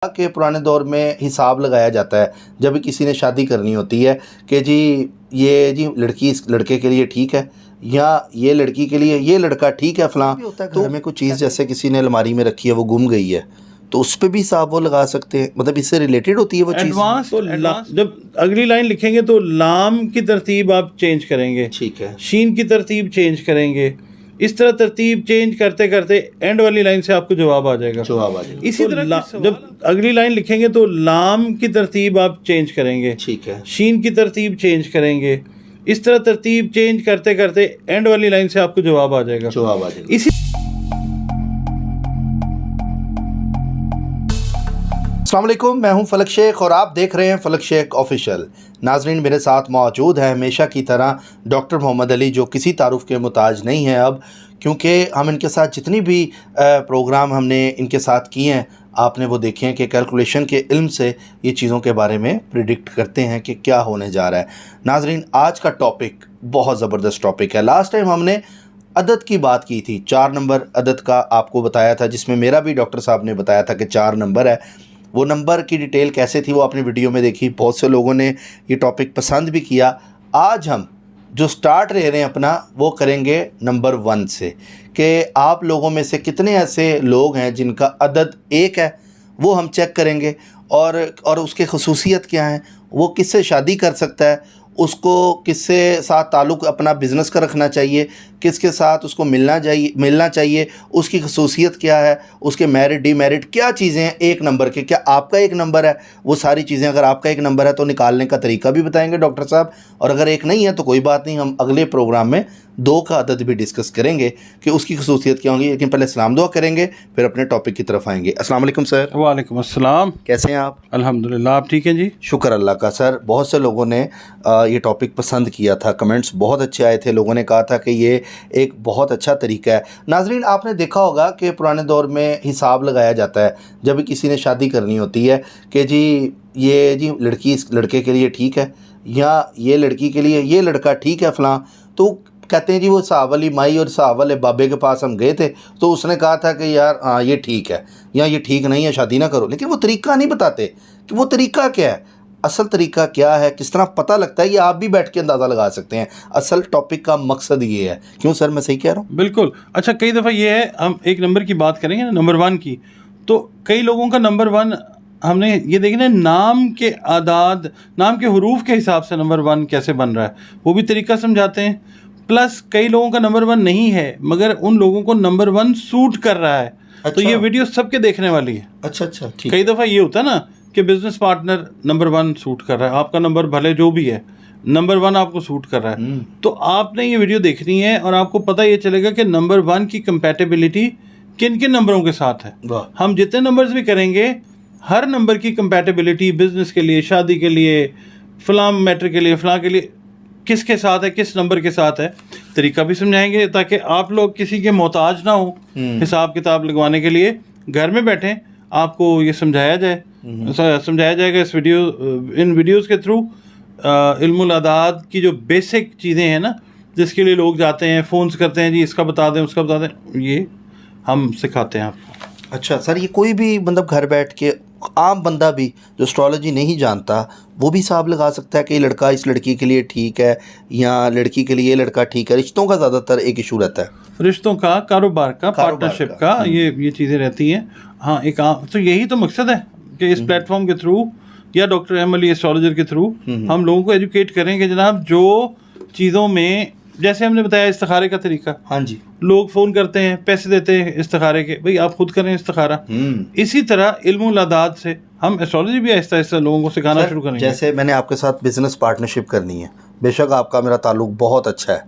के पुराने दौर में हिसाब लगाया जाता है जब भी किसी ने शादी करनी होती है कि जी लड़की इस लड़के के लिए ठीक है या ये लड़की के लिए ये लड़का ठीक है फलां होता है। घर में कोई चीज़ जैसे किसी ने अलमारी में रखी है वो गुम गई है तो उस पर भी हिसाब वो लगा सकते हैं, मतलब इससे रिलेटेड होती है वो चीज़। एडवांस तो जब अगली लाइन लिखेंगे तो लाम की तरतीब आप चेंज करेंगे, ठीक है, शीन की तरतीब चेंज करेंगे, इस तरह तरतीब चेंज करते करते एंड वाली लाइन से आपको जवाब आ जाएगा। इसी तरह जब अगली लाइन लिखेंगे तो लाम की तरतीब आप चेंज करेंगे, ठीक है, शीन की तरतीब चेंज करेंगे, इस तरह तरतीब चेंज करते करते एंड वाली लाइन से आपको जवाब आ जाएगा। इसी अस्सलाम वालेकुम, मैं हूं फलक शेख और आप देख रहे हैं फलक शेख ऑफिशियल। नाजरीन, मेरे साथ मौजूद है हमेशा की तरह डॉक्टर मोहम्मद अली, जो किसी तारुफ के मुताज नहीं है अब, क्योंकि हम इनके साथ जितनी भी प्रोग्राम हमने इनके साथ किए हैं आपने वो देखे हैं कि कैलकुलेशन के इल्म से ये चीज़ों के बारे में प्रिडिक्ट करते हैं कि क्या होने जा रहा है। नाजरीन, आज का टॉपिक बहुत ज़बरदस्त टॉपिक है। लास्ट टाइम हमने अदद की बात की थी, 4 नंबर अदद का आपको बताया था, जिसमें मेरा भी डॉक्टर साहब ने बताया था कि 4 नंबर है। वो नंबर की डिटेल कैसे थी वो आपने वीडियो में देखी। बहुत से लोगों ने ये टॉपिक पसंद भी किया। आज हम जो स्टार्ट ले रहे हैं अपना वो करेंगे नंबर 1 से, कि आप लोगों में से कितने ऐसे लोग हैं जिनका अदद 1 है, वो हम चेक करेंगे। और उसके खसूसियत क्या हैं, वो किससे शादी कर सकता है, उसको किससे साथ ताल्लुक़ अपना बिज़नेस का रखना चाहिए, किसके साथ उसको मिलना चाहिए, उसकी खसूसियत क्या है, उसके मैरिड डीमेरिड क्या चीज़ें हैं एक नंबर के। क्या आपका 1 नंबर है, वो सारी चीज़ें अगर आपका 1 नंबर है तो निकालने का तरीका भी बताएंगे डॉक्टर साहब। और अगर 1 नहीं है तो कोई बात नहीं, हम अगले प्रोग्राम में 2 का अदद भी डिस्कस करेंगे कि उसकी खसूसियत क्या होंगी। लेकिन पहले सलाम दुआ करेंगे, फिर अपने टॉपिक की तरफ आएंगे। अस्सलाम वालेकुम सर। वालेकुम अस्सलाम। कैसे हैं आप? अल्हम्दुलिल्लाह, आप ठीक हैं जी? शुक्र अल्लाह का। सर, बहुत से लोगों ने ये टॉपिक पसंद किया था, कमेंट्स बहुत अच्छे आए थे, लोगों ने कहा था कि ये एक बहुत अच्छा तरीका है। नाजरीन, आपने देखा होगा कि पुराने दौर में हिसाब लगाया जाता है जब भी किसी ने शादी करनी होती है कि जी लड़की इस लड़के के लिए ठीक है या ये लड़की के लिए ये लड़का ठीक है फलां। तो कहते हैं जी वो हिसाब वाली माई और हिसाब वाले बाबे के पास हम गए थे तो उसने कहा था कि यार हाँ ये ठीक है या ये ठीक नहीं है, शादी ना करो। लेकिन वो तरीका नहीं बताते कि वो तरीका क्या है, असल तरीका क्या है, किस तरह पता लगता है। ये आप भी बैठ के अंदाज़ा लगा सकते हैं। असल टॉपिक का मकसद ये है। क्यों सर, मैं सही कह रहा हूँ? बिल्कुल। अच्छा, कई दफ़ा ये है, हम 1 नंबर की बात करेंगे ना, नंबर 1 की, तो कई लोगों का नंबर 1 हमने ये देखना है, नाम के आदाद, नाम के हरूफ के हिसाब से नंबर 1 कैसे बन रहा है वो भी तरीका समझाते हैं। प्लस कई लोगों का नंबर 1 नहीं है मगर उन लोगों को नंबर 1 सूट कर रहा है। अच्छा। तो ये वीडियो सबके देखने वाली है। अच्छा, ठीक। कई दफ़ा ये होता है ना कि बिजनेस पार्टनर नंबर 1 सूट कर रहा है, आपका नंबर भले जो भी है, नंबर 1 आपको सूट कर रहा है, तो आपने ये वीडियो देखनी है और आपको पता ये चलेगा कि नंबर 1 की कंपैटिबिलिटी किन किन नंबरों के साथ है। हम जितने नंबर्स भी करेंगे, हर नंबर की कंपैटिबिलिटी बिजनेस के लिए, शादी के लिए, फलां मैटर के लिए, फलां के लिए, किसके साथ है, किस नंबर के साथ है, तरीका भी समझाएंगे ताकि आप लोग किसी के मोहताज ना हो हिसाब किताब लगवाने के लिए। घर में बैठें, आपको ये समझाया जाएगा इन वीडियोस के थ्रू। इल्मुल अदाद की जो बेसिक चीज़ें हैं ना, जिसके लिए लोग जाते हैं, फ़ोन्स करते हैं, जी इसका बता दें उसका बता दें, ये हम सिखाते हैं आपको। अच्छा सर, ये कोई भी मतलब घर बैठ के आम बंदा भी जो एस्ट्रोलॉजी नहीं जानता वो भी हिसाब लगा सकता है कि ये लड़का इस लड़की के लिए ठीक है या लड़की के लिए ये लड़का ठीक है। रिश्तों का ज़्यादातर एक इशू रहता है, रिश्तों का, कारोबार का, पार्टनरशिप का, ये चीज़ें रहती हैं। हाँ, तो यही तो मकसद है कि इस प्लेटफॉर्म के थ्रू या डॉक्टर अहमद अली एस्ट्रोलॉजर के थ्रू हम लोगों को एजुकेट करें कि जनाब जो चीज़ों में, जैसे हमने बताया इस्तिखारे का तरीका, हाँ जी, लोग फ़ोन करते हैं, पैसे देते हैं इस्तिखारे के, भाई आप खुद करें इस्तिखारा। इसी तरह इल्मुल अदाद से हम एस्ट्रोलॉजी भी आहिस्ता आहिस्ता लोगों को सिखाना शुरू करेंगे। जैसे मैंने आपके साथ बिज़नेस पार्टनरशिप करनी है, बेशक आपका मेरा ताल्लुक़ बहुत अच्छा है,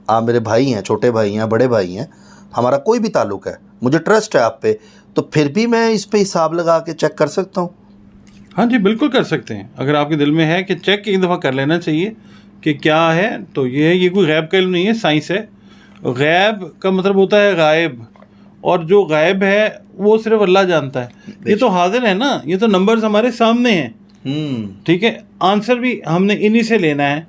आप मेरे भाई हैं, छोटे भाई हैं, बड़े भाई हैं, हमारा कोई भी ताल्लुक़ है, मुझे ट्रस्ट है आप पे, तो फिर भी मैं इस पे हिसाब लगा के चेक कर सकता हूँ? हाँ जी, बिल्कुल कर सकते हैं। अगर आपके दिल में है कि चेक एक दफ़ा कर लेना चाहिए कि क्या है, तो ये कोई गैब का इल्म नहीं है, साइंस है। गैब का मतलब होता है गायब, और जो गायब है वो सिर्फ अल्लाह जानता है। ये तो हाजिर है ना, ये तो नंबर्स हमारे सामने हैं, ठीक है। आंसर भी हमने इन्हीं से लेना है।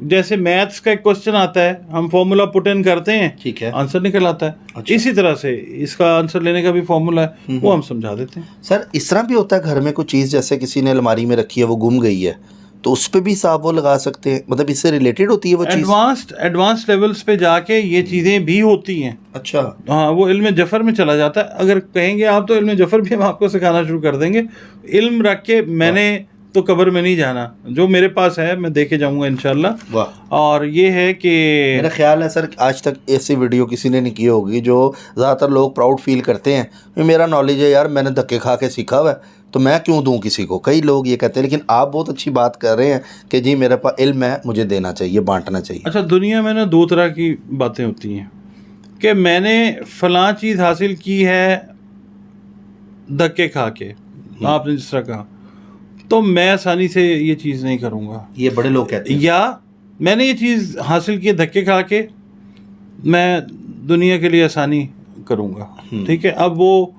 जैसे मैथ्स का एक क्वेश्चन आता है, हम फॉर्मूला पुट इन करते हैं, ठीक है, आंसर निकल आता है। अच्छा। इसी तरह से इसका आंसर लेने का भी फॉर्मूला है, वो हम समझा देते हैं। सर इस तरह भी होता है घर में कोई चीज़ जैसे किसी ने अलमारी में रखी है, वो गुम गई है, तो उस पर भी साहब वो लगा सकते हैं, मतलब इससे रिलेटेड होती है वो चीज़? एडवांस्ड लेवल्स पे जाके ये चीज़ें भी होती हैं। अच्छा, हाँ, वो इल्म जफ़र में चला जाता है। अगर कहेंगे आप तो इल्म जफ़र भी हम आपको सिखाना शुरू कर देंगे। इल्म रख के मैंने तो कब्र में नहीं जाना, जो मेरे पास है मैं दे के जाऊँगा इंशाल्लाह। वाह। और ये है कि मेरा ख्याल है सर आज तक ऐसी वीडियो किसी ने नहीं की होगी, जो ज़्यादातर लोग प्राउड फील करते हैं, ये मेरा नॉलेज है यार, मैंने धक्के खा के सीखा हुआ है, तो मैं क्यों दूं किसी को। कई लोग ये कहते हैं, लेकिन आप बहुत अच्छी बात कर रहे हैं कि जी मेरे पास इल्म है, मुझे देना चाहिए, बांटना चाहिए। अच्छा, दुनिया में ना दो तरह की बातें होती हैं कि मैंने फ़लाँ चीज़ हासिल की है धक्के खा के, आपने जिस तरह कहा, तो मैं आसानी से ये चीज़ नहीं करूँगा। ये बड़े लोग कहते हैं। या मैंने ये चीज़ हासिल की धक्के खा के, मैं दुनिया के लिए आसानी करूँगा। ठीक है, अब वो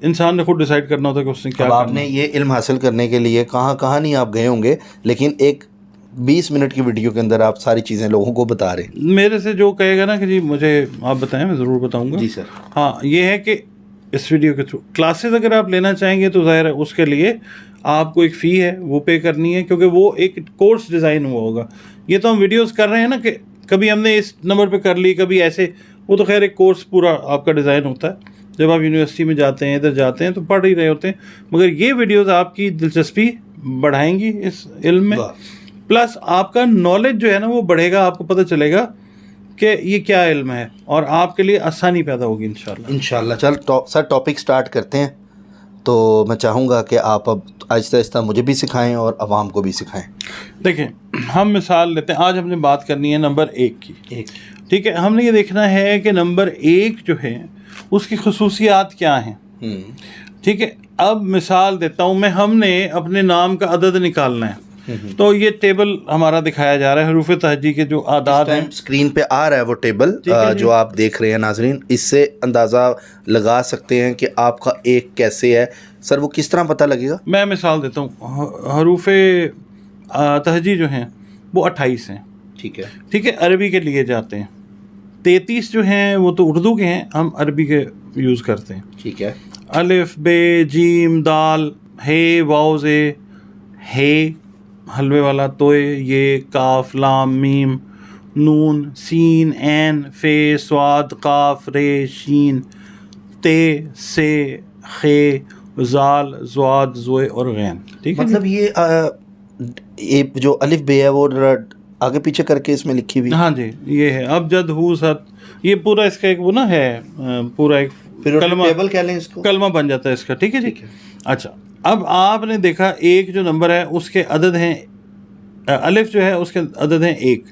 इंसान ने खुद डिसाइड करना होता है कि उसने क्या अब करना आपने है। ये इल्म हासिल करने के लिए कहाँ नहीं आप गए होंगे, लेकिन एक 20 मिनट की वीडियो के अंदर आप सारी चीज़ें लोगों को बता रहे हैं। मेरे से जो कहेगा ना कि जी मुझे आप बताएं, मैं ज़रूर बताऊँगा। जी सर। हाँ, ये है कि इस वीडियो के थ्रू क्लासेस अगर आप लेना चाहेंगे तो ज़ाहिर है उसके लिए आपको एक फ़ी है वो पे करनी है, क्योंकि वो एक कोर्स डिज़ाइन हुआ होगा। ये तो हम वीडियोस कर रहे हैं ना कि कभी हमने इस नंबर पे कर ली, कभी ऐसे, वो तो खैर एक कोर्स पूरा आपका डिज़ाइन होता है। जब आप यूनिवर्सिटी में जाते हैं, इधर जाते हैं तो पढ़ ही रहे होते हैं, मगर ये वीडियोस आपकी दिलचस्पी बढ़ाएंगी इस इल्म में, प्लस आपका नॉलेज जो है ना वो बढ़ेगा। आपको पता चलेगा कि ये क्या इल्म है और आपके लिए आसानी पैदा होगी इंशाल्लाह। चल सर टॉपिक स्टार्ट करते हैं। तो मैं चाहूँगा कि आप अब आहिस्ता आहिस्ता मुझे भी सिखाएं और आवाम को भी सिखाएं। देखें, हम मिसाल लेते हैं, आज हमने बात करनी है नंबर 1 की। ठीक है, हमने ये देखना है कि नंबर 1 जो है उसकी खसूसियात क्या हैं। ठीक है, अब मिसाल देता हूँ मैं, हमने अपने नाम का अदद निकालना है। तो ये टेबल हमारा दिखाया जा रहा है, हरूफ तहजी के जो आदाद हैं, स्क्रीन पे आ रहा है वो टेबल जो आप देख रहे हैं नाजरीन। इससे अंदाज़ा लगा सकते हैं कि आपका एक कैसे है। सर वो किस तरह पता लगेगा? मैं मिसाल देता हूँ, हरूफ तहजी जो हैं वो 28 हैं। ठीक है, ठीक है, अरबी के लिए जाते हैं। 33 जो हैं वो तो उर्दू के हैं, हम अरबी के यूज़ करते हैं। ठीक है, अलिफ बे जीम दाल हे वाव जे हे हलवे वाला तोए ये काफ लाम मीम नून सीन ऐन फे स्वाद काफ रे शीन ते से खे जाल ज़्वाद ज़ोए और गैन। ठीक है, मतलब ये जो अलिफ बे है वो आगे पीछे करके इसमें लिखी हुई। हाँ जी, ये है अब जद हु सत, ये पूरा इसका एक वो ना है, पूरा एक कलमा, टेबल कह लें इसको, कलमा बन जाता है इसका। ठीक है जी। अच्छा, अब आपने देखा एक जो नंबर है उसके अदद हैं, अलिफ जो है उसके अदद हैं 1,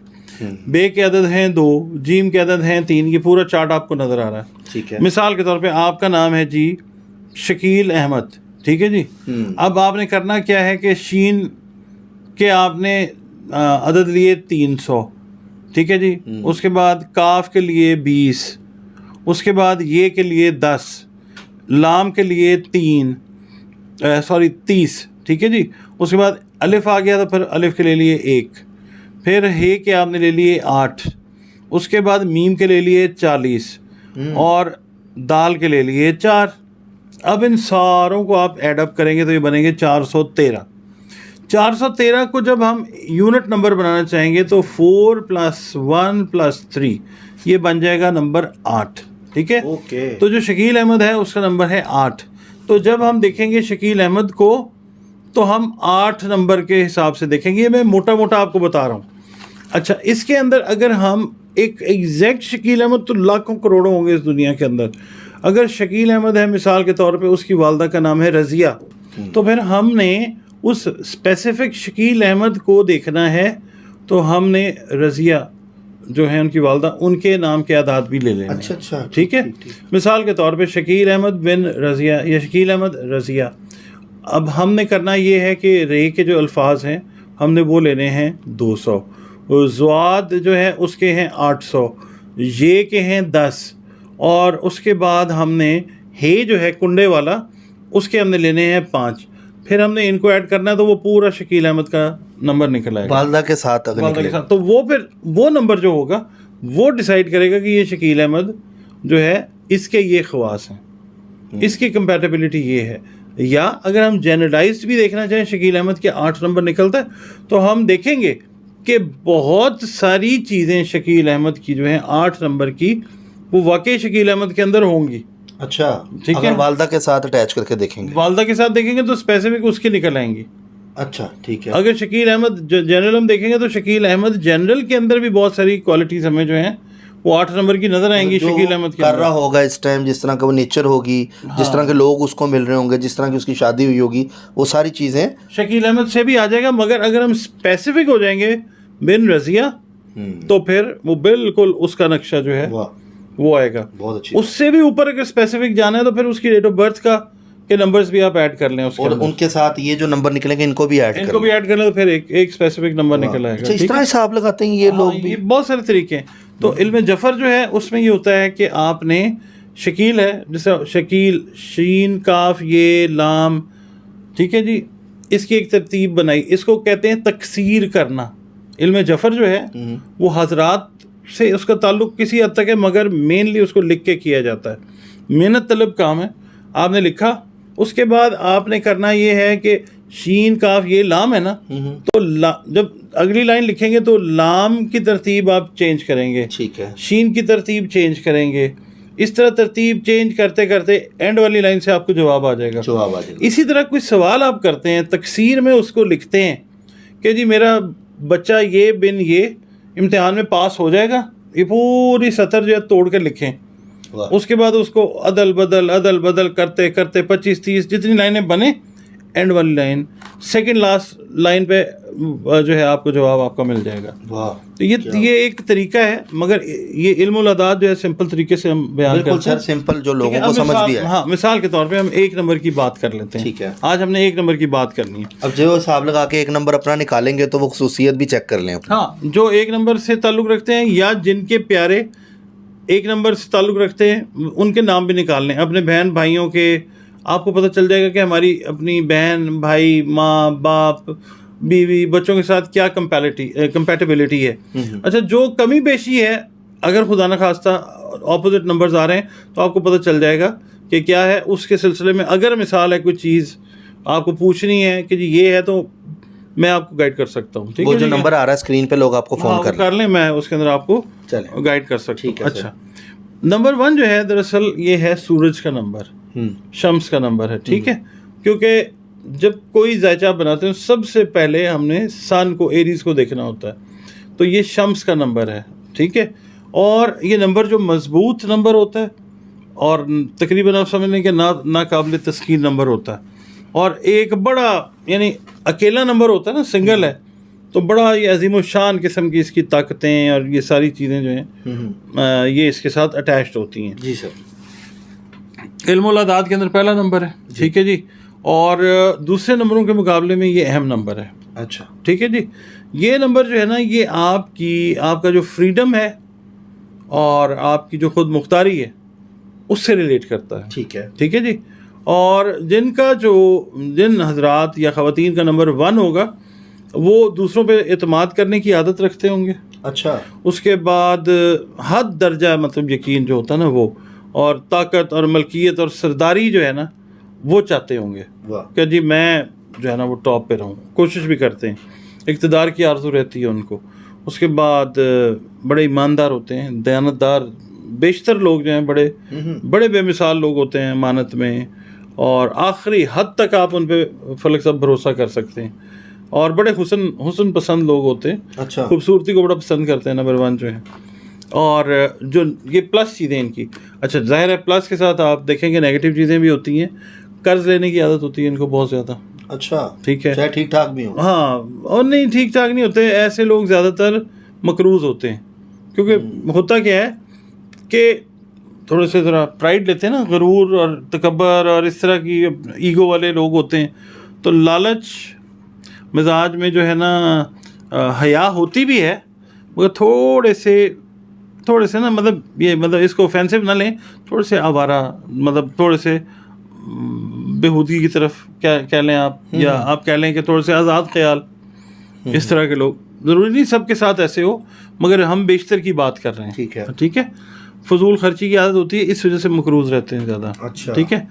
बे के अदद हैं 2, जीम के अदद हैं 3। ये पूरा चार्ट आपको नज़र आ रहा है। ठीक है, मिसाल के तौर पे आपका नाम है जी शकील अहमद। ठीक है जी। अब आपने करना क्या है कि शीन के आपने अदद लिए 300। ठीक है जी। उसके बाद काफ के लिए 20, उसके बाद ये के लिए 10, लाम के लिए 30। ठीक है जी। उसके बाद अलिफ आ गया तो फिर अलिफ के ले लिए 1, फिर हे के आपने ले लिए 8, उसके बाद मीम के ले लिए 40 और दाल के ले लिए 4। अब इन सारों को आप ऐड अप करेंगे तो ये बनेंगे 413। 413 को जब हम यूनिट नंबर बनाना चाहेंगे तो 4 + 1 + 3 ये बन जाएगा नंबर 8। ठीक है, ओके। तो जो शकील अहमद है उसका नंबर है 8। तो जब हम देखेंगे शकील अहमद को तो हम 8 नंबर के हिसाब से देखेंगे। ये मैं मोटा मोटा आपको बता रहा हूँ। अच्छा, इसके अंदर अगर हम एक एग्जैक्ट शकील अहमद, तो लाखों करोड़ों होंगे इस दुनिया के अंदर। अगर शकील अहमद है मिसाल के तौर पे, उसकी वालदा का नाम है रज़िया, तो फिर हमने उस स्पेसिफिक शकील अहमद को देखना है, तो हमने रज़िया जो है उनकी वालदा, उनके नाम के आदाद भी ले लेने। अच्छा, ठीक है। मिसाल के तौर पे शकील अहमद बिन रज़िया या शकील अहमद रज़िया। अब हमने करना ये है कि रे के जो अल्फाज हैं हमने वो लेने हैं 200, ज़्वाद जो है उसके हैं 800, ये के हैं 10, और उसके बाद हमने हे जो है कुंडे वाला उसके हमने लेने हैं 5। फिर हमने इनको ऐड करना है तो वो पूरा शकील अहमद का नंबर निकल आएगा वालदा के साथ अगर वालदा के निकलेगा। साथ। तो वो फिर वो नंबर जो होगा वो डिसाइड करेगा कि ये शकील अहमद जो है इसके ये ख़वास हैं, इसकी कंपैटिबिलिटी ये है। या अगर हम जनरलाइज्ड भी देखना चाहें, शकील अहमद के 8 नंबर निकलता है तो हम देखेंगे कि बहुत सारी चीज़ें शकील अहमद की जो हैं 8 नंबर की वो वाकई शकील अहमद के अंदर होंगी। अच्छा, ठीक अगर है। वालदा के साथ अटैच करके देखेंगे। वालदा के साथ देखेंगे तो स्पेसिफिक उसकी निकल आएंगी। अच्छा, ठीक है। अगर शकील अहमद जनरल हम देखेंगे तो शकील अहमद जनरल के अंदर भी बहुत सारी क्वालिटीज़ हमें जो हैं वो 8 नंबर की नजर आएंगी जो शकील अहमद के कर अंदर। रहा होगा इस टाइम, जिस तरह का वो नेचर होगी, जिस तरह के लोग उसको मिल रहे होंगे, जिस तरह की उसकी शादी हुई होगी, वो सारी चीज़ें शकील अहमद से भी आ जाएगा। मगर अगर हम स्पेसिफिक हो जाएंगे बिन रजिया तो फिर वो बिल्कुल उसका नक्शा जो है वाह, वो आएगा। बहुत अच्छी। उससे भी ऊपर अगर स्पेसिफिक जाना है तो फिर उसकी डेट ऑफ बर्थ का के नंबर्स भी आप ऐड कर लें उसके और अंदर। उनके साथ ये जो नंबर निकलेंगे इनको भी ऐड इनको भी ऐड कर लें तो फिर एक स्पेसिफिक नंबर निकल आएगा। अच्छा, इस ठीक तरह है? हिसाब लगाते हैं ये हाँ, लोग ये भी। बहुत सारे तरीके हैं। तो इल्म जफर जो है उसमें ये होता है कि आपने शकील है, जैसे शकील शीन काफ ये लाम, ठीक है जी, इसकी एक तरतीब बनाई, इसको कहते हैं तकसीर करना। इल्म जफर जो है वो हजरात से उसका ताल्लुक किसी हद तक है मगर मेनली उसको लिख के किया जाता है, मेहनत तलब काम है। आपने लिखा, उसके बाद आपने करना ये है कि शीन काफ ये लाम है ना, तो जब अगली लाइन लिखेंगे तो लाम की तरतीब आप चेंज करेंगे, ठीक है। शीन की तरतीब चेंज करेंगे, इस तरह तरतीब चेंज करते करते एंड वाली लाइन से आपको जवाब आ जाएगा। जवाब आ जाएगा। इसी तरह कोई सवाल आप करते हैं तकसीर में, उसको लिखते हैं कि जी मेरा बच्चा ये बिन ये इम्तिहान में पास हो जाएगा, ये पूरी सतर जो है तोड़ कर लिखें। वाह। उसके बाद उसको अदल बदल करते करते 25-30 जितनी लाइनें बने, एंड वाली लाइन सेकंड लास्ट लाइन पे जो है आपको जवाब आपका मिल जाएगा। वाह, तो ये एक तरीका है, मगर ये इल्मुल अदाद जो है सिंपल तरीके से हम बयान बिल्कुल करते हैं। सर, सिंपल जो ठीक लोगों है, को अब समझ मिसाल- भी है। हाँ, मिसाल के तौर पे हम 1 नंबर की बात कर लेते हैं। ठीक है। आज हमने 1 नंबर की बात करनी है। अब जो हिसाब लगा के 1 नंबर अपना निकालेंगे तो वो खसूसियत भी चेक कर लें अपनी। हाँ, जो 1 नंबर से ताल्लुक़ रखते हैं या जिनके प्यारे 1 नंबर से ताल्लुक़ रखते हैं उनके नाम भी निकाल लें, अपने बहन भाइयों के। आपको पता चल जाएगा कि हमारी अपनी बहन भाई माँ बाप बीवी बच्चों के साथ क्या कंपैटिबिलिटी है। अच्छा, जो कमी पेशी है, अगर खुदा न खास्ता ऑपोजिट नंबर्स आ रहे हैं तो आपको पता चल जाएगा कि क्या है। उसके सिलसिले में अगर मिसाल है कोई चीज़ आपको पूछनी है कि जी ये है, तो मैं आपको गाइड कर सकता हूँ। ठीक वो है, जो नंबर आ रहा है स्क्रीन पे, लोग आपको हाँ, फोन कर लें, मैं उसके अंदर आपको चलें। गाइड कर सकता हूँ। ठीक है सर। अच्छा, नंबर 1 जो है दरअसल ये है सूरज का नंबर, शम्स का नंबर है। ठीक है, क्योंकि जब कोई जायचा बनाते हैं सबसे पहले हमने सन को, एरीज को देखना होता है, तो ये शम्स का नंबर है। ठीक है, और ये नंबर जो मजबूत नंबर होता है और तकरीबन आप समझ लें कि नाकाबिल तस्कीर नंबर होता है, और एक बड़ा यानी अकेला नंबर होता है ना, सिंगल है, तो बड़ा ये अजीम शान किस्म की इसकी ताकतें और ये सारी चीज़ें जो हैं ये इसके साथ अटैच्ड होती हैं। जी सर। इल्मुल अदाद के अंदर पहला नंबर है। ठीक है जी, और दूसरे नंबरों के मुकाबले में ये अहम नंबर है। अच्छा, ठीक है जी, ये नंबर जो है ना, ये आपका जो फ्रीडम है और आपकी जो खुद मुख्तारी है उससे रिलेट करता है। ठीक है। ठीक है जी, और जिन हजरात या ख़वातीन का नंबर 1 होगा वो दूसरों पे एतमाद करने की आदत रखते होंगे। अच्छा, उसके बाद हद दर्जा मतलब यकीन जो होता है ना वो, और ताकत और मलकियत और सरदारी जो है ना वो चाहते होंगे वाह, कि जी मैं जो है ना वो टॉप पे रहूं, कोशिश भी करते हैं, इक़्तिदार की आरज़ू रहती है उनको। उसके बाद बड़े ईमानदार होते हैं, दयानतदार। बेशतर लोग जो हैं बड़े बेमिसाल लोग होते हैं मानत में, और आखिरी हद तक आप उन पर फलक साहब भरोसा कर सकते हैं, और बड़े हुस्न पसंद लोग होते हैं। अच्छा, खूबसूरती को बड़ा पसंद करते हैं नंबर 1 जो है। और जो ये प्लस चीज़ें इनकी, अच्छा ज़ाहिर है प्लस के साथ आप देखेंगे नेगेटिव चीज़ें भी होती हैं। कर्ज लेने की आदत होती है इनको बहुत ज़्यादा। अच्छा, ठीक है, चाहे ठीक ठाक भी हो। हाँ, और नहीं ठीक ठाक नहीं होते, ऐसे लोग ज़्यादातर मकरूज़ होते हैं। क्योंकि होता क्या है कि थोड़े से ज़रा प्राइड लेते हैं ना, गरूर और तकब्बर और इस तरह की ईगो वाले लोग होते हैं, तो लालच मिजाज में जो है ना हया होती भी है, मगर थोड़े से ना मतलब इसको ऑफेंसिव ना लें, थोड़े से आवारा, मतलब थोड़े से बेहूदगी की तरफ कह लें आप, या आप कह लें कि थोड़े से आज़ाद ख्याल, इस तरह के लोग, ज़रूरी नहीं सबके साथ ऐसे हो, मगर हम बेशतर की बात कर रहे हैं। ठीक है, ठीक है। फजूल खर्ची की आदत होती है, इस वजह से मकरूज़ रहते हैं ज़्यादा। अच्छा, ठीक है।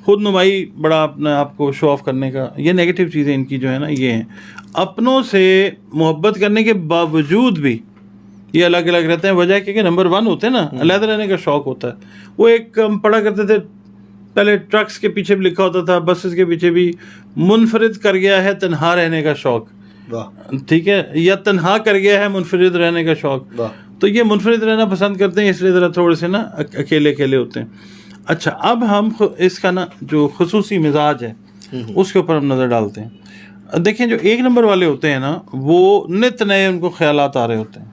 खुद नुमाई, बड़ा अपने आप को शो ऑफ करने का, ये नेगेटिव चीज़ें इनकी जो है ना ये हैं। अपनों से मोहब्बत करने के बावजूद भी ये अलग अलग रहते हैं। वजह क्योंकि नंबर 1 होते हैं ना, अलग रहने का शौक़ होता है। वो एक हम पढ़ा करते थे पहले, ट्रक्स के पीछे भी लिखा होता था, बसेस के पीछे भी, मुनफरिद कर गया है तन्हा रहने का शौक़। ठीक है, या तन्हा कर गया है मुनफरिद रहने का शौक़। तो ये मुनफरिद रहना पसंद करते हैं, इसलिए ज़रा थोड़े से ना अकेले अकेले होते हैं। अच्छा, अब हम इसका ना जो खुसूसी मिजाज है उसके ऊपर हम नज़र डालते हैं। देखें, जो 1 नंबर वाले होते हैं ना, वो नित नए उनको ख्यालात आ रहे होते हैं,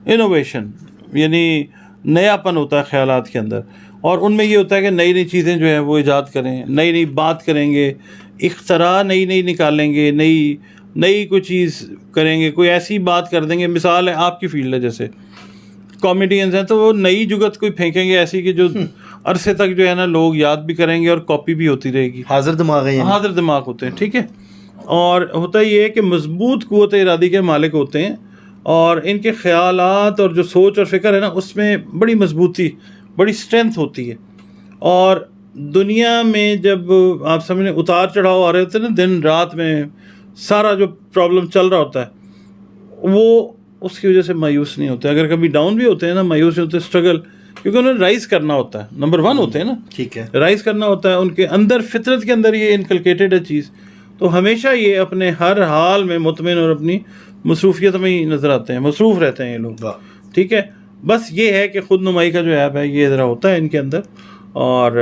इनोवेशन यानी नयापन होता है ख्यालात के अंदर, और उनमें ये होता है कि नई नई चीज़ें जो हैं वो ईजाद करें, नई नई बात करेंगे, इख्तरा नई नई निकालेंगे, नई कोई चीज़ करेंगे, कोई ऐसी बात कर देंगे। मिसाल है, आपकी फील्ड है, जैसे कॉमेडियंस हैं, तो वो नई जुगत कोई फेंकेंगे ऐसी कि जो अरसे तक जो है ना लोग याद भी करेंगे और कॉपी भी होती रहेगी। हाजिर दिमाग है, हाजिर दिमाग होते हैं। ठीक है। और होता ये है कि मजबूत कुव्वत इरादी के मालिक होते हैं, और इनके ख्यालात और जो सोच और फिक्र है ना, उसमें बड़ी मजबूती, बड़ी स्ट्रेंथ होती है। और दुनिया में जब आप समझें उतार चढ़ाव आ रहे होते हैं ना, दिन रात में सारा जो प्रॉब्लम चल रहा होता है, वो उसकी वजह से मायूस नहीं होते। अगर कभी डाउन भी होते हैं ना, मायूस नहीं होते, स्ट्रगल, क्योंकि उन्हें राइज करना होता है। नंबर 1 होते हैं ना, ठीक है, राइज करना होता है, उनके अंदर फितरत के अंदर ये इनकलकेटेड है चीज़। तो हमेशा ये अपने हर हाल में मुतमिन और अपनी मसरूफियत में ही नज़र आते हैं, मसरूफ़ रहते हैं ये लोग। ठीक है। बस ये है कि खुद नुमाई का जो ऐप है ये ज़रा होता है इनके अंदर, और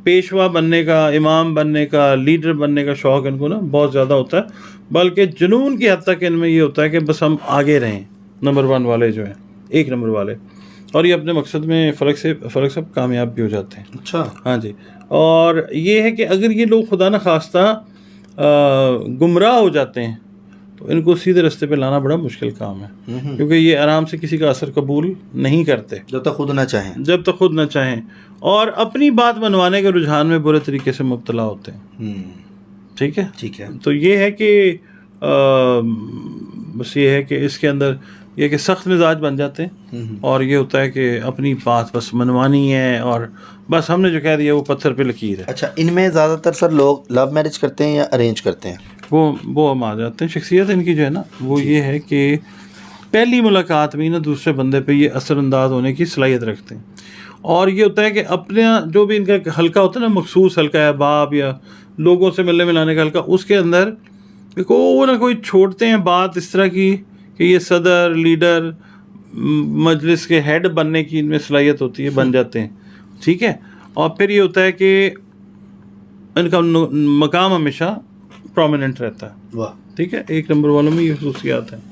पेशवा बनने का, इमाम बनने का, लीडर बनने का शौक़ इनको ना बहुत ज़्यादा होता है, बल्कि जुनून की हद तक इनमें ये होता है कि बस हम आगे रहें। नंबर 1 वाले जो हैं, 1 नंबर वाले, और ये अपने मकसद में फ़र्क से कामयाब भी हो जाते हैं। अच्छा, हाँ जी। और ये है कि अगर ये लोग खुदा न खास्ता गुमराह हो जाते हैं, तो इनको सीधे रास्ते पे लाना बड़ा मुश्किल काम है, क्योंकि ये आराम से किसी का असर कबूल नहीं करते जब तक खुद ना चाहें, और अपनी बात मनवाने के रुझान में बुरे तरीके से मुब्तला होते हैं। ठीक है, ठीक है। तो ये है कि बस ये है कि इसके अंदर ये कि सख्त मिजाज बन जाते हैं, और ये होता है कि अपनी बात बस मनवानी है, और बस हमने जो कह दिया वो पत्थर पे लकीर है। अच्छा, इनमें ज़्यादातर सर लोग लव मैरिज करते हैं या अरेंज करते हैं? वो हम आ जाते हैं। शख्सियत इनकी जो है ना, वो ये है कि पहली मुलाकात में ही ना दूसरे बंदे पे ये असरअंदाज होने की सलाहियत रखते हैं, और ये होता है कि अपने जो भी इनका हल्का होता है ना, मखसूस हल्का है, बाप या लोगों से मिलने मिलाने का हल्का, उसके अंदर कोई ना कोई छोड़ते हैं बात इस तरह की कि ये सदर, लीडर, मजलिस के हेड बनने की इनमें सलाहियत होती है, बन जाते हैं। ठीक है। और फिर ये होता है कि इनका मकाम हमेशा प्रोमिनेंट रहता है। वाह। ठीक है। 1 नंबर वालों में ये खसूसियात हैं,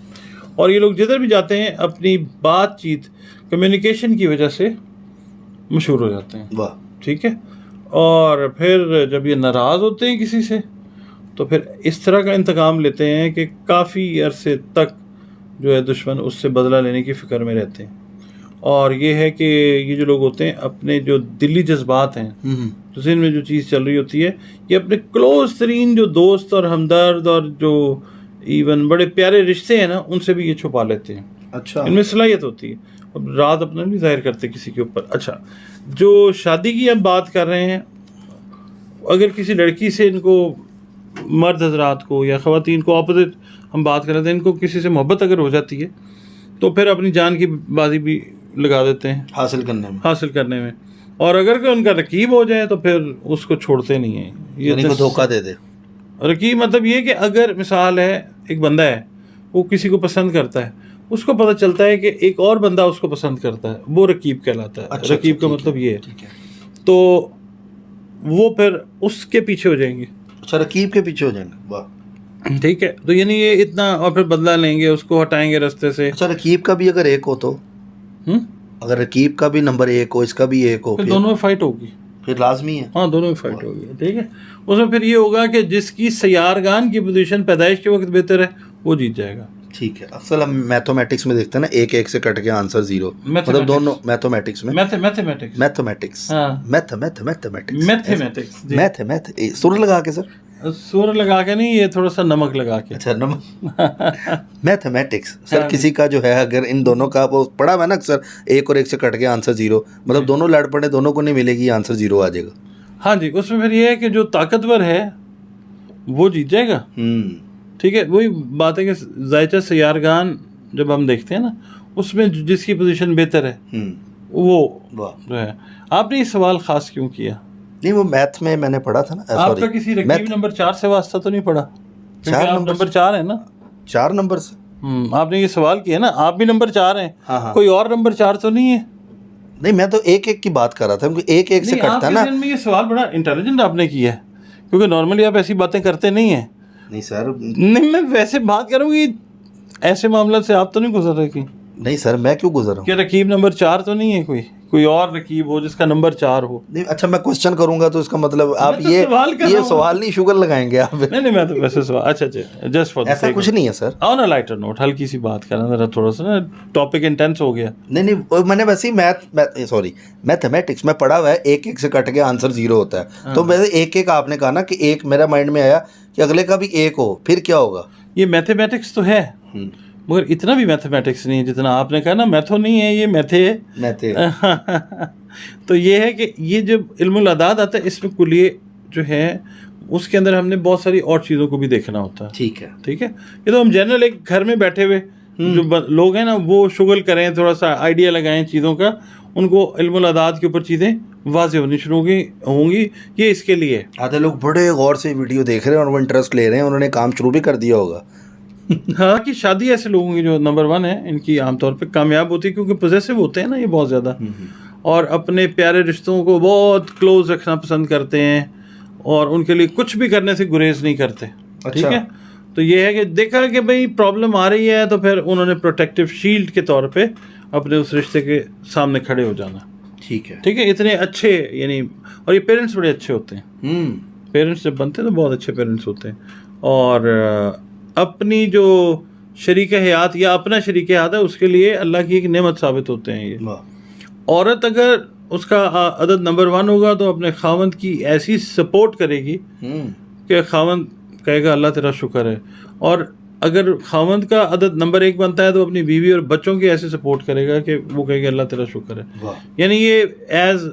और ये लोग जिधर भी जाते हैं अपनी बातचीत, कम्युनिकेशन की वजह से मशहूर हो जाते हैं। वाह। ठीक है। और फिर जब ये नाराज़ होते हैं किसी से, तो फिर इस तरह का इंतकाम लेते हैं कि काफ़ी अरसे तक जो है दुश्मन उससे बदला लेने की फ़िक्र में रहते हैं। और ये है कि ये जो लोग होते हैं, अपने जो दिली जज्बात हैं, तो जिन में जो चीज़ चल रही होती है, ये अपने क्लोज तरीन जो दोस्त और हमदर्द और जो इवन बड़े प्यारे रिश्ते हैं ना, उनसे भी ये छुपा लेते हैं। अच्छा, इनमें सलाहियत होती है। अब रात अपना नहीं जाहिर करते किसी के ऊपर। अच्छा, जो शादी की अब बात कर रहे हैं, अगर किसी लड़की से इनको, मर्द हजरात को या ख़वातीन को, अपोजिट हम बात कर रहे थे, इनको किसी से मोहब्बत अगर हो जाती है, तो फिर अपनी जान की बाजी भी लगा देते हैं हासिल करने में। और अगर कोई उनका रकीब हो जाए तो फिर उसको छोड़ते नहीं हैं, ये धोखा दे दे। रकीब मतलब ये कि अगर मिसाल है, एक बंदा है, वो किसी को पसंद करता है, उसको पता चलता है कि एक और बंदा उसको पसंद करता है, वो रकीब कहलाता है। अच्छा, रकीब का मतलब ये है। ठीक है। तो वो फिर उसके पीछे हो जाएंगे। अच्छा, रकीब के पीछे हो जाएंगे। वाह। ठीक है। तो यानी ये इतना, और फिर बदला लेंगे, उसको हटाएंगे रास्ते से। अच्छा, रकीब का भी अगर एक हो तो, अगर रकीब का भी नंबर 1 हो, इसका भी 1 हो, फिर दोनों में फाइट होगी, फिर लाजमी है। हाँ, दोनों में फाइट होगी। ठीक है। उसमें फिर ये होगा कि जिसकी सयारगान की पोजीशन पैदाइश के वक्त बेहतर है, वो जीत जाएगा। ठीक है। अक्सर हम मैथमेटिक्स में देखते हैं ना, एक एक से कट के आंसर 0, मतलब दोनों मैथमेटिक्स में मैथमेटिक्स मैथमेटिक्स हाँ। मैथमेटिक्स मैथमेटिक्स मैथ सुर लगा के सर? सुर लगा के नहीं, ये थोड़ा सा नमक लगा के। अच्छा, नमक। मैथमेटिक्स सर, हाँ। किसी का जो है अगर इन दोनों का वो पढ़ा हुआ है ना अक्सर, एक और एक से कट के आंसर 0, मतलब दोनों लड़ पड़े, दोनों को नहीं मिलेगी, आंसर 0 आ जाएगा। हाँ जी, उसमें फिर ये है कि जो ताकतवर है वो जीत जाएगा। ठीक है, वही बात है कि जायचा सयारगान जब हम देखते हैं ना, उसमें जिसकी पोजीशन बेहतर है वो जो है। आपने ये सवाल खास क्यों किया? नहीं, वो मैथ में मैंने पढ़ा था ना। आपका किसी रकीब नंबर 4 से वास्ता तो नहीं पड़ा? 4 नंबर 4 है ना? 4 नंबर से आपने ये सवाल किया ना, आप भी नंबर 4 हैं। हाँ। कोई और नंबर 4 तो नहीं है? नहीं, मैं तो एक एक की बात कर रहा था, क्योंकि एक एक से कटता है ना। में ये सवाल बड़ा इंटेलिजेंट आपने किया है, क्योंकि नॉर्मली आप ऐसी बातें करते नहीं हैं। नहीं सर, नहीं, मैं वैसे बात करूँगी, ऐसे मामले से आप तो नहीं गुजर रहे? नहीं सर, मैं क्यों गुजर रहा हूँ? क्या रकीब नंबर 4 तो नहीं है? कोई और रकीब हो जिसका नंबर 4 हो? नहीं, अच्छा, मैं क्वेश्चन करूंगा तो इसका मतलब आप तो ये सवाल नहीं शुगर लगाएंगे आप? नहीं, मैं तो वैसे सवाल, अच्छा, जस्ट फॉर ऐसा कुछ नहीं है sir. On a lighter note, हल्की सी बात करना, जरा थोड़ा सा ना टॉपिक इंटेंस हो गया। नहीं, मैंने वैसे ही मैथमेटिक्स में पढ़ा हुआ है, एक एक से कट के आंसर 0 होता है। तो वैसे एक एक आपने कहा ना कि एक, मेरा माइंड में आया कि अगले का भी एक हो, फिर क्या होगा? ये मैथमेटिक्स तो है, मगर इतना भी मैथमेटिक्स नहीं है जितना आपने कहा ना। मैथो नहीं है, ये मैथे है। तो ये है कि ये जब इल्मुल अदाद आता है, इसमें कुलिये जो है उसके अंदर हमने बहुत सारी और चीज़ों को भी देखना होता है। ठीक है। ये तो हम जनरल एक घर में बैठे हुए जो लोग हैं ना, वो शुगल करें, थोड़ा सा आइडिया लगाएं चीज़ों का, उनको इल्मुल अदाद के ऊपर चीज़ें वाज़ेह होनी शुरू होंगी। ये इसके लिए आधे लोग बड़े गौर से वीडियो देख रहे हैं और वो इंटरेस्ट ले रहे हैं, उन्होंने काम शुरू भी कर दिया होगा। हाँ, कि शादी ऐसे लोगों की जो नंबर 1 है, इनकी आमतौर पे कामयाब होती है, क्योंकि पोजेसिव होते हैं ना ये बहुत ज़्यादा, और अपने प्यारे रिश्तों को बहुत क्लोज रखना पसंद करते हैं, और उनके लिए कुछ भी करने से गुरेज नहीं करते। ठीक है, तो ये है कि देखा कि भाई प्रॉब्लम आ रही है, तो फिर उन्होंने प्रोटेक्टिव शील्ड के तौर पे अपने उस रिश्ते के सामने खड़े हो जाना। ठीक है, इतने अच्छे, यानी, और ये पेरेंट्स बड़े अच्छे होते हैं। पेरेंट्स जब बनते हैं तो बहुत अच्छे पेरेंट्स होते हैं, और अपनी जो शरीक हयात या अपना शरीक हयात है उसके लिए अल्लाह की एक नेमत साबित होते हैं ये। औरत अगर उसका अदद नंबर 1 होगा तो अपने खावंद की ऐसी सपोर्ट करेगी कि खावंद कहेगा अल्लाह तेरा शुक्र है, और अगर खावंद का अदद नंबर 1 बनता है तो अपनी बीवी और बच्चों की ऐसे सपोर्ट करेगा कि वो कहेगा अल्लाह तेरा शुक्र है। यानी ये एज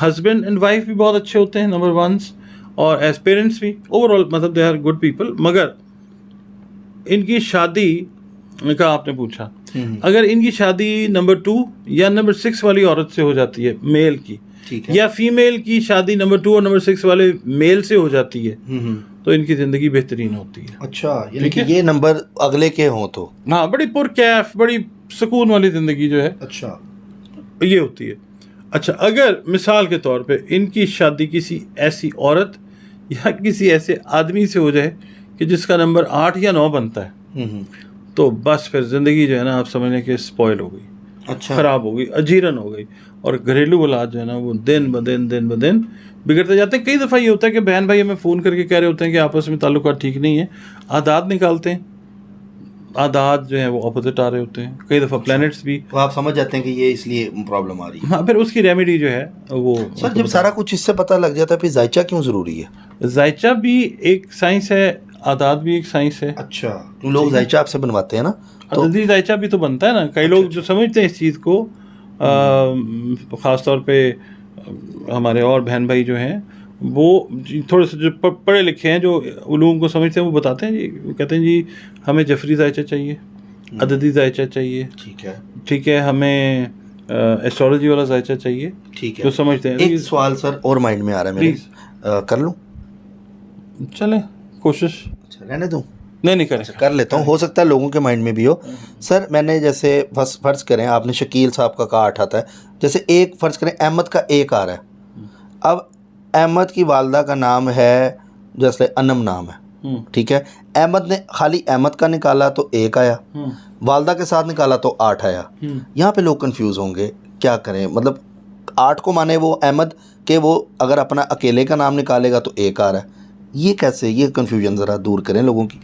हस्बैंड एंड वाइफ भी बहुत अच्छे होते हैं नंबर 1s, और एज पेरेंट्स भी ओवरऑल, मतलब दे आर गुड पीपल। मगर इनकी शादी का आपने पूछा, अगर इनकी शादी नंबर 2 या नंबर 6 वाली औरत से हो जाती है, मेल की, या फीमेल की शादी नंबर 2 और नंबर 6 वाले मेल से हो जाती है, तो इनकी ज़िंदगी बेहतरीन होती है। अच्छा, यानी कि ये नंबर अगले के हों तो हाँ, बड़ी पुरकैफ, बड़ी सुकून वाली ज़िंदगी जो है, अच्छा, ये होती है। अच्छा, अगर मिसाल के तौर पे इनकी शादी किसी ऐसी औरत या किसी ऐसे आदमी से हो जाए कि जिसका नंबर 8 या 9 बनता है, तो बस फिर ज़िंदगी जो है ना, आप समझ कि स्पॉइल हो गई, अच्छा, ख़राब हो गई, अजीरन हो गई, और घरेलू औलाद जो है ना वो दिन ब दिन बिगड़ते जाते हैं। कई दफ़ा ये होता है कि बहन भाई हमें फ़ोन करके कह रहे होते हैं कि आपस में ताल्लुकात ठीक नहीं है, आदात निकालते हैं, आदात जो है वो अपोजिट आ रहे होते हैं, कई दफ़ा प्लैनेट्स भी, तो आप समझ जाते हैं कि ये इसलिए प्रॉब्लम आ रही है। हाँ, फिर उसकी रेमेडी जो है वो सर, जब सारा कुछ इससे पता लग जाता है, फिर जायचा क्यों ज़रूरी है? जायचा भी एक साइंस है, आदात भी एक साइंस है। अच्छा, तो लोग जायचा आपसे बनवाते हैं ना, तो अददी जायचा भी तो बनता है ना। कई लोग जो समझते हैं इस चीज़ को, ख़ास तौर पे हमारे और बहन भाई जो हैं, वो थोड़े से जो पढ़े लिखे हैं, जो उलूम को समझते हैं, वो बताते हैं जी, कहते हैं जी हमें जफरी जायचा चाहिए, अददी जायचा चाहिए, ठीक है, हमें एस्ट्रोलॉजी वाला जायचा चाहिए, ठीक है, जो समझते हैं। एक सवाल सर और माइंड में आ रहा है मेरे, कर लूँ? चलें, कोशिश। अच्छा, रहने दूँ? नहीं करें, कर लेता हूँ, हो सकता है लोगों के माइंड में भी हो। सर, मैंने जैसे फ़र्ज़ करें, आपने शकील साहब का कहा 8 आता है, जैसे एक फ़र्ज़ करें अहमद का 1 आ रहा है, अब अहमद की वालदा का नाम है, जैसे अनम नाम है, ठीक है, अहमद ने खाली अहमद का निकाला तो 1 आया, वालदा के साथ निकाला तो 8 आया। यहाँ पे लोग कंफ्यूज होंगे, क्या करें? मतलब 8 को माने वो अहमद के, वो अगर अपना अकेले का नाम निकालेगा तो 1 आ रहा है, ये कैसे? ये कन्फ्यूजन ज़रा दूर करें लोगों की।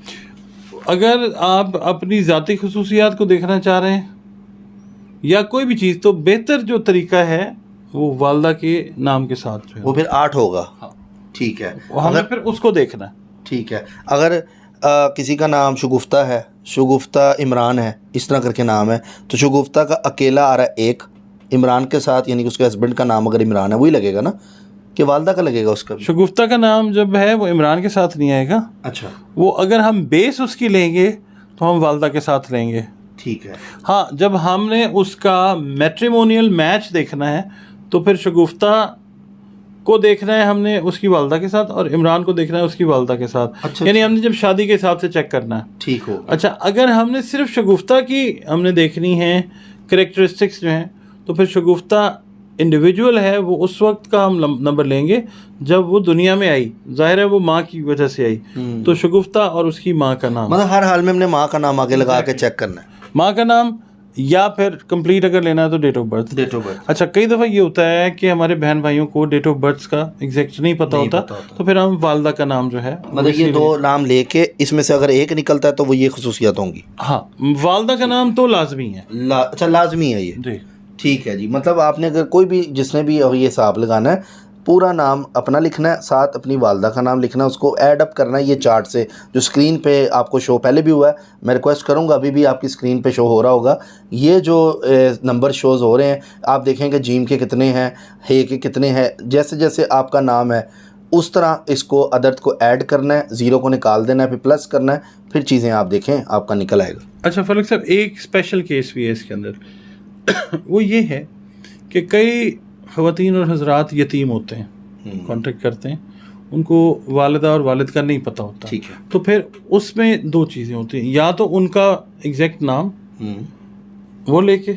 अगर आप अपनी ज़ाती खुसूसियात को देखना चाह रहे हैं या कोई भी चीज़, तो बेहतर जो तरीका है वो वालदा के नाम के साथ जो है वो फिर 8 होगा। हाँ। ठीक है। हमें फिर उसको देखना है। ठीक है। अगर किसी का नाम शगुफ्ता है, शगुफ्ता इमरान है, इस तरह करके नाम है, तो शगुफ्ता का अकेला आ रहा है एक, इमरान के साथ, यानी कि उसके हस्बैंड का नाम अगर इमरान है वही लगेगा ना, कि वालदा का लगेगा उसका भी? शगुफ्ता का नाम जब है वो इमरान के साथ नहीं आएगा। अच्छा। वो अगर हम बेस उसकी लेंगे तो हम वालदा के साथ लेंगे। ठीक है। हाँ, जब हमने उसका मैट्रिमोनियल मैच देखना है तो फिर शगुफ्ता को देखना है हमने उसकी वालदा के साथ, और इमरान को देखना है उसकी वालदा के साथ। अच्छा, यानी हमने जब शादी के हिसाब से चेक करना है। ठीक हो। अच्छा, अगर हमने सिर्फ शगुफ्ता की हमने देखनी है करेक्टरिस्टिक्स जो हैं, तो फिर शगुफ्ता इंडिविजुअल है, वो उस वक्त का हम नंबर लेंगे जब वो दुनिया में आई। जाहिर है वो माँ की वजह से आई, तो शगुफ्ता और उसकी माँ का नाम, मतलब हर हाल में हमने माँ का नाम आगे लगा के चेक करना है। माँ का नाम, या फिर कंप्लीट अगर लेना है तो date of birth. Date of birth. अच्छा, कई दफ़ा ये होता है कि हमारे बहन भाइयों को डेट ऑफ बर्थ का एग्जैक्ट नहीं पता होता, तो फिर हम वालदा का नाम जो है, मतलब ये 2 नाम लेके इसमें से अगर एक निकलता है तो वो ये खुसूसियात होंगी। हाँ, वालदा का नाम तो लाजमी है। अच्छा, लाजमी है ये। जी। ठीक है जी। मतलब आपने अगर कोई भी, जिसने भी ये हिसाब लगाना है, पूरा नाम अपना लिखना है, साथ अपनी वालदा का नाम लिखना है, उसको ऐड अप करना है ये चार्ट से, जो स्क्रीन पे आपको शो पहले भी हुआ है। मैं रिक्वेस्ट करूंगा, अभी भी आपकी स्क्रीन पे शो हो रहा होगा, ये जो नंबर शोज़ हो रहे हैं, आप देखेंगे जीम के कितने हैं, हे के कितने हैं, जैसे जैसे आपका नाम है उस तरह इसको अदद को ऐड करना है, ज़ीरो को निकाल देना है, फिर प्लस करना है, फिर चीज़ें आप देखें आपका निकल आएगा। अच्छा फलक साहब, एक स्पेशल केस भी है इसके अंदर वो ये है कि कई ख़वातीन और हजरात यतीम होते हैं, कॉन्टेक्ट करते हैं, उनको वालिदा और वालिद का नहीं पता होता। ठीक है। तो फिर उसमें 2 चीज़ें होती हैं, या तो उनका एग्जैक्ट नाम वो लेके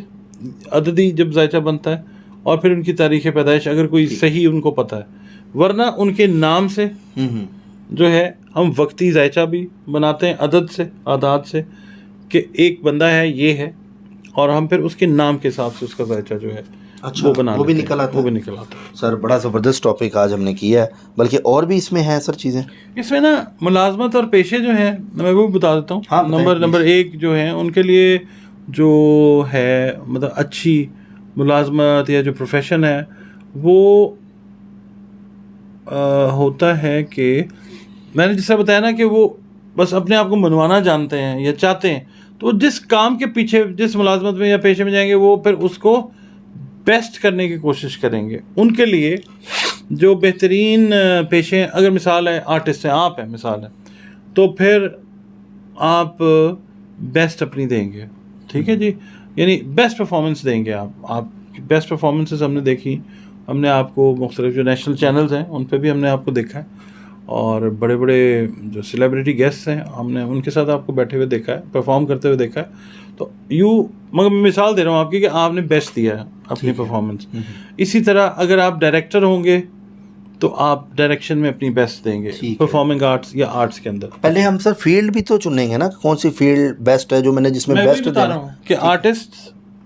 अददी जब जायचा बनता है, और फिर उनकी तारीख़ पैदाइश अगर कोई सही उनको पता है, वरना उनके नाम से जो है हम वक्ती जायचा भी बनाते हैं अदद से, आदाद से, कि एक बंदा है ये है, और हम फिर उसके नाम के हिसाब से उसका जायचा जो है अच्छा, वो भी निकल आता है। वो भी निकल आता है। सर बड़ा ज़बरदस्त टॉपिक आज हमने किया है, बल्कि और भी इसमें हैं सर चीज़ें। इसमें ना मुलाजमत और पेशे जो हैं मैं वो भी बता देता हूँ। हाँ, नंबर 1 जो है उनके लिए जो है, मतलब अच्छी मुलाजमत या जो प्रोफेशन है वो होता है कि मैंने जैसा बताया ना कि वो बस अपने आप को मनवाना जानते हैं या चाहते हैं, तो जिस काम के पीछे, जिस मुलाजमत में या पेशे में जाएंगे, वो फिर उसको बेस्ट करने की कोशिश करेंगे। उनके लिए जो बेहतरीन पेशे, अगर मिसाल है आर्टिस्ट हैं, आप हैं मिसाल है, तो फिर आप बेस्ट अपनी देंगे। ठीक है जी, यानी बेस्ट परफॉर्मेंस देंगे आप बेस्ट परफॉर्मेंसेस हमने देखी, हमने आपको मुख्तलिफ जो नेशनल चैनल्स हैं उन पे भी हमने आपको देखा है, और बड़े बड़े जो सेलिब्रिटी गेस्ट्स हैं हमने उनके साथ आपको बैठे हुए देखा है, परफॉर्म करते हुए देखा है। तो मगर मैं मिसाल दे रहा हूँ आपकी कि आपने बेस्ट दिया है अपनी परफॉर्मेंस। इसी तरह अगर आप डायरेक्टर होंगे तो आप डायरेक्शन में अपनी बेस्ट देंगे, परफॉर्मिंग आर्ट्स या आर्ट्स के अंदर। पहले हम सर फील्ड भी तो चुनेंगे ना, कौन सी फील्ड बेस्ट है, जो मैंने जिसमें बेस्ट बता रहा हूँ कि आर्टिस्ट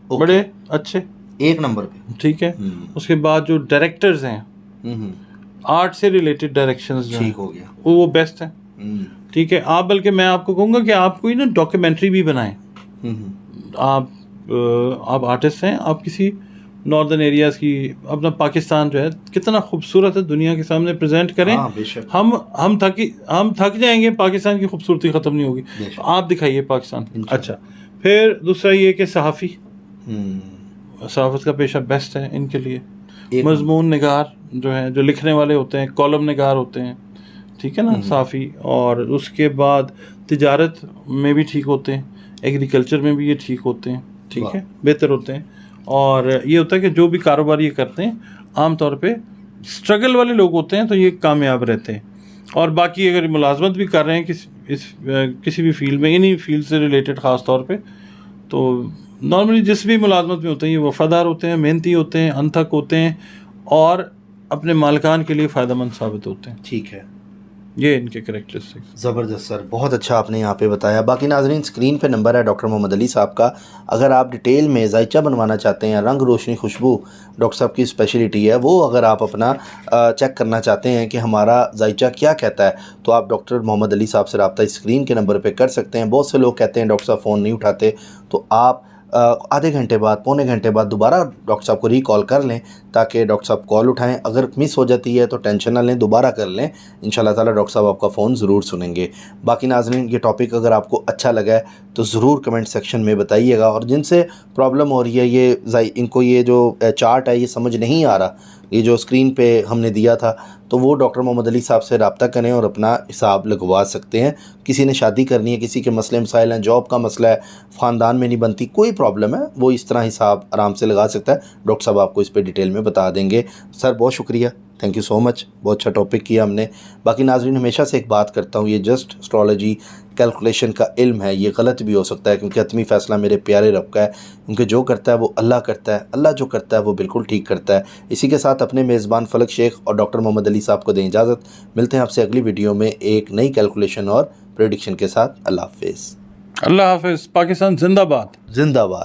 बड़े अच्छे 1 नंबर पे। ठीक है। उसके बाद जो डायरेक्टर्स हैं, आर्ट से रिलेटेड डायरेक्शंस जो ठीक हो गया, वो बेस्ट हैं। ठीक है। आप, बल्कि मैं आपको कहूँगा कि आप कोई ना डॉक्यूमेंट्री भी बनाएं। आप आर्टिस्ट हैं, आप किसी नॉर्दर्न एरियाज़ की, अपना पाकिस्तान जो है कितना खूबसूरत है, दुनिया के सामने प्रेजेंट करें। हम थक जाएंगे, पाकिस्तान की खूबसूरती ख़त्म नहीं होगी, तो आप दिखाइए पाकिस्तान। अच्छा, फिर दूसरा ये कि सहाफ़ी, सहाफ़त का पेशा बेस्ट है इनके लिए। मजमून निगार जो है, जो लिखने वाले होते हैं, कॉलम निगार होते हैं, ठीक है ना, सहाफ़ी। और उसके बाद तिजारत में भी ठीक होते हैं, एग्रीकल्चर में भी ये ठीक होते हैं, ठीक है, बेहतर होते हैं। और ये होता है कि जो भी कारोबार ये करते हैं आम तौर पे स्ट्रगल वाले लोग होते हैं, तो ये कामयाब रहते हैं। और बाकी अगर मुलाजमत भी कर रहे हैं किसी भी फील्ड में, इन्हीं फील्ड से रिलेटेड ख़ास तौर पे, तो नॉर्मली जिस भी मुलाजमत में होते हैं ये वफ़ादार होते हैं, मेहनती होते हैं, अनथक होते हैं, और अपने मालिकान के लिए फ़ायदेमंद साबित होते हैं। ठीक है। ये इनके करेक्टरिस्टिक्स। ज़बरदस्त सर, बहुत अच्छा आपने यहाँ पे बताया। बाकी नाजरीन, स्क्रीन पे नंबर है डॉक्टर मोहम्मद अली साहब का। अगर आप डिटेल में जायचा बनवाना चाहते हैं, रंग रोशनी खुशबू डॉक्टर साहब की स्पेशलिटी है, वो अगर आप अपना चेक करना चाहते हैं कि हमारा जायचा क्या कहता है, तो आप डॉक्टर मोहम्मद अली साहब से रब्ता स्क्रीन के नंबर पर कर सकते हैं। बहुत से लोग कहते हैं डॉक्टर साहब फ़ोन नहीं उठाते, तो आप आधे घंटे बाद, पौने घंटे बाद दोबारा डॉक्टर साहब को रीकॉल कर लें, ताकि डॉक्टर साहब कॉल उठाएं। अगर मिस हो जाती है तो टेंशन ना लें, दोबारा कर लें, इंशाल्लाह ताला डॉक्टर साहब आपका फ़ोन ज़रूर सुनेंगे। बाकी नाज़रीन, ये टॉपिक अगर आपको अच्छा लगा है तो ज़रूर कमेंट सेक्शन में बताइएगा। और जिनसे प्रॉब्लम हो रही है, इनको ये जो चार्ट है ये समझ नहीं आ रहा, ये जो स्क्रीन पे हमने दिया था, तो वो डॉक्टर मोहम्मद अली साहब से रब्ता करें और अपना हिसाब लगवा सकते हैं। किसी ने शादी करनी है, किसी के मसले मसाइल हैं, जॉब का मसला है, ख़ानदान में नहीं बनती, कोई प्रॉब्लम है, वो इस तरह हिसाब आराम से लगा सकता है। डॉक्टर साहब आपको इस पर डिटेल में बता देंगे। सर बहुत शुक्रिया, थैंक यू सो मच, बहुत अच्छा टॉपिक किया हमने। बाकी नाज़रीन, हमेशा से एक बात करता हूँ, ये जस्ट एस्ट्रोलॉजी कैलकुलेशन का इल्म है, ये गलत भी हो सकता है, क्योंकि हतमी फ़ैसला मेरे प्यारे रब का है, क्योंकि जो करता है वो अल्लाह करता है, अल्लाह जो करता है वो बिल्कुल ठीक करता है। इसी के साथ अपने मेज़बान फलक शेख और डॉक्टर मोहम्मद अली साहब को दें इजाज़त। मिलते हैं आपसे अगली वीडियो में एक नई कैलकुलेशन और प्रेडिक्शन के साथ। अल्लाह हाफिज़। अल्लाह हाफिज़। पाकिस्तान जिंदाबाद। जिंदाबाद।